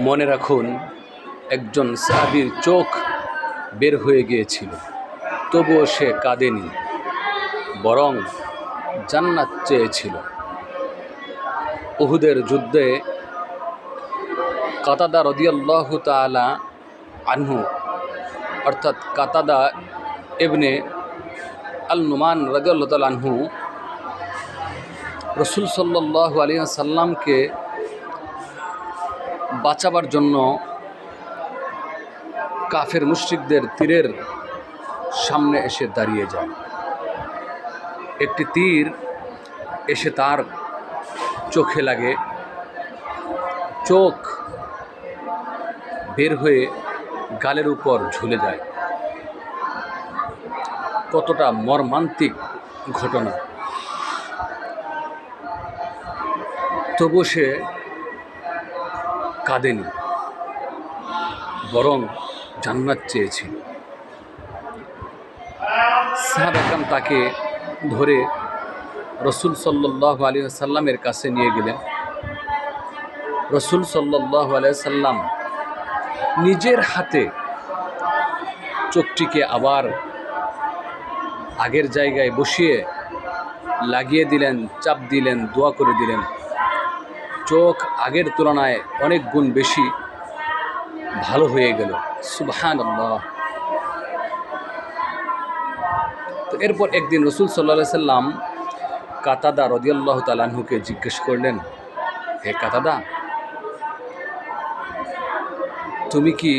মনে রাখুন, একজন সাহাবীর চোখ বের হয়ে গিয়েছিল, তবুও সে কাঁদেনি, বরং জান্নাত চেয়েছিল। উহুদের যুদ্ধে কাতাদা রাদিয়াল্লাহু তাআলা আনহু, অর্থাৎ কাতাদা ইবনে আল নুমান রাদিয়াল্লাহু তাআলা আনহু রাসূল সাল্লাল্লাহু আলাইহি ওয়াসাল্লামকে বাঁচাবার জন্য কাফের মুশরিকদের তীরের সামনে এসে দাঁড়িয়ে যায়। একটি তীর এসে তার চোখে লাগে, চোখ বের হয়ে গালের উপর ঝুলে যায়। কতটা মর্মান্তিক ঘটনা! তবু সে কাঁদেনি, বরং জান্নাত চেয়েছিল। সাহাবা কেরাম তাকে ধরে রাসূল সাল্লাল্লাহু আলাইহি ওয়াসাল্লামের কাছে নিয়ে গেলেন। রাসূল সাল্লাল্লাহু আলাইহি ওয়াসাল্লাম নিজের হাতে চোখটিকে আবার আগের জায়গায় বসিয়ে লাগিয়ে দিলেন, চাপ দিলেন, দোয়া করে দিলেন। চোখ আগের তুলনায় অনেক গুণ বেশি ভালো হয়ে গেল। সুবহানাল্লাহ। তো এরপর একদিন রাসূল সাল্লাল্লাহু আলাইহি সাল্লাম কাতাদা রাদিয়াল্লাহু তাআলা আনহুকে জিজ্ঞেস করলেন, হে কাতাদা, তুমি কি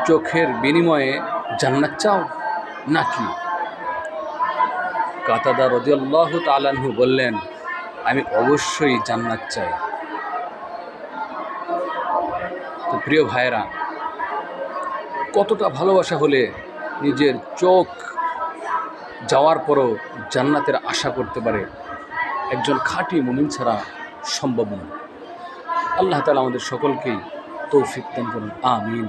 চোখের বিনিময়ে জান্নাত চাও নাকি? কাতাদা রাদিয়াল্লাহু তাআলা আনহু বললেন, আমি অবশ্যই জান্নাত চাই। তো প্রিয় ভাইয়েরা, কতটা ভালোবাসা হলে নিজের চোখ যাওয়ার পরও জান্নাতের আশা করতে পারে, একজন খাঁটি মুমিন ছাড়া সম্ভব নয়। আল্লাহ তাআলা আমাদের সকলকেই তৌফিক দান করুন। আমিন।